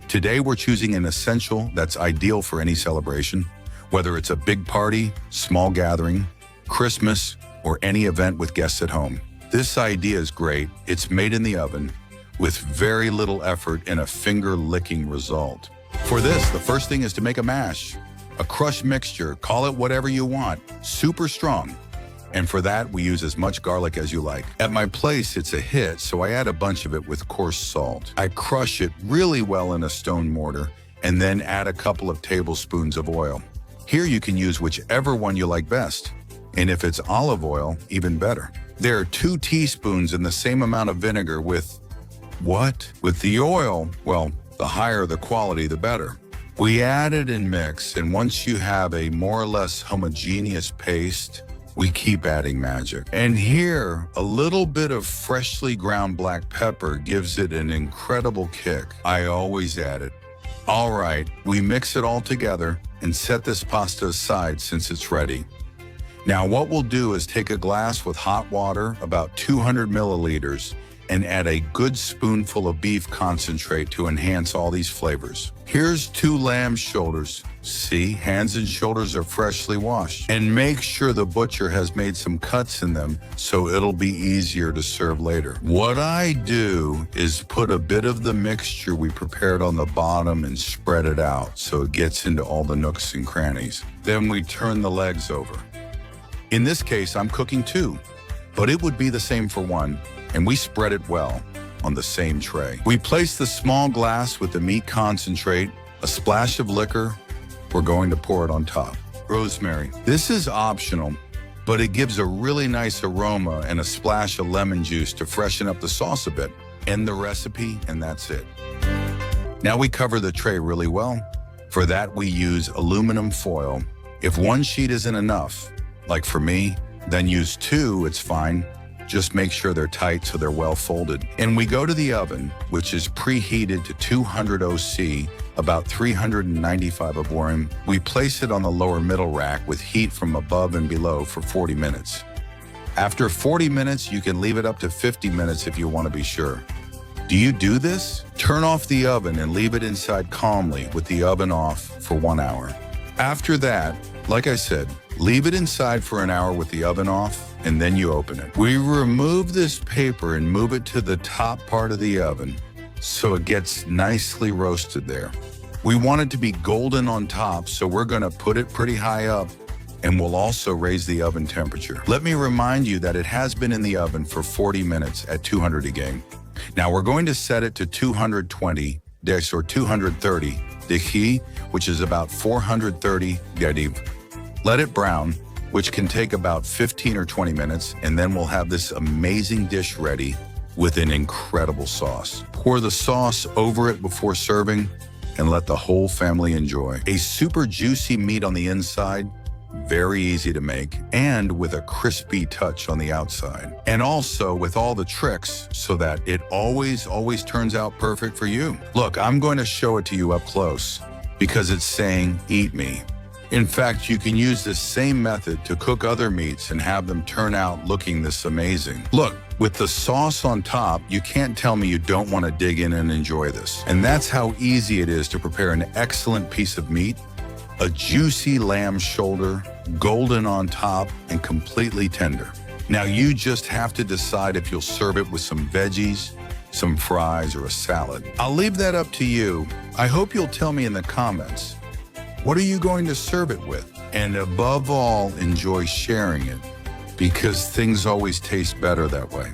Today we're choosing an essential that's ideal for any celebration, whether it's a big party, small gathering, Christmas, or any event with guests at home. This idea is great. It's made in the oven with very little effort and a finger-licking result. For this, the first thing is to make a mash, a crushed mixture, call it whatever you want, super strong. And for that, we use as much garlic as you like. At my place, it's a hit, so I add a bunch of it with coarse salt. I crush it really well in a stone mortar and then add a couple of tablespoons of oil. Here you can use whichever one you like best. And if it's olive oil, even better. There are 2 teaspoons in the same amount of vinegar with what? With the oil, well, the higher the quality, the better. We add it and mix, and once you have a more or less homogeneous paste, we keep adding magic. And here, a little bit of freshly ground black pepper gives it an incredible kick. I always add it. All right, we mix it all together and set this pasta aside since it's ready. Now what we'll do is take a glass with hot water, about 200 milliliters, and add a good spoonful of beef concentrate to enhance all these flavors. Here's 2 lamb shoulders. See, hands and shoulders are freshly washed. And make sure the butcher has made some cuts in them so it'll be easier to serve later. What I do is put a bit of the mixture we prepared on the bottom and spread it out so it gets into all the nooks and crannies. Then we turn the legs over. In this case, I'm cooking 2, but it would be the same for 1, and we spread it well on the same tray. We place the small glass with the meat concentrate, a splash of liquor. We're going to pour it on top. Rosemary. This is optional, but it gives a really nice aroma and a splash of lemon juice to freshen up the sauce a bit. End the recipe, and that's it. Now we cover the tray really well. For that, we use aluminum foil. If 1 sheet isn't enough, like for me, then use 2, it's fine. Just make sure they're tight so they're well folded. And we go to the oven, which is preheated to 200 OC, about 395 of Warm. We place it on the lower middle rack with heat from above and below for 40 minutes. After 40 minutes, you can leave it up to 50 minutes if you want to be sure. Do you do this? Turn off the oven and leave it inside calmly with the oven off for 1 hour. After that, like I said, leave it inside for an hour with the oven off, and then you open it. We remove this paper and move it to the top part of the oven so it gets nicely roasted there. We want it to be golden on top, so we're gonna put it pretty high up, and we'll also raise the oven temperature. Let me remind you that it has been in the oven for 40 minutes at 200 again. Now we're going to set it to 220 or 230 degrees, which is about 430 degrees. Let it brown, which can take about 15 or 20 minutes, and then we'll have this amazing dish ready with an incredible sauce. Pour the sauce over it before serving and let the whole family enjoy. A super juicy meat on the inside, very easy to make, and with a crispy touch on the outside. And also with all the tricks so that it always turns out perfect for you. Look, I'm going to show it to you up close because it's saying, "Eat me." In fact, you can use this same method to cook other meats and have them turn out looking this amazing. Look, with the sauce on top, you can't tell me you don't want to dig in and enjoy this. And that's how easy it is to prepare an excellent piece of meat, a juicy lamb shoulder, golden on top, and completely tender. Now you just have to decide if you'll serve it with some veggies, some fries, or a salad. I'll leave that up to you. I hope you'll tell me in the comments. What are you going to serve it with? And above all, enjoy sharing it because things always taste better that way.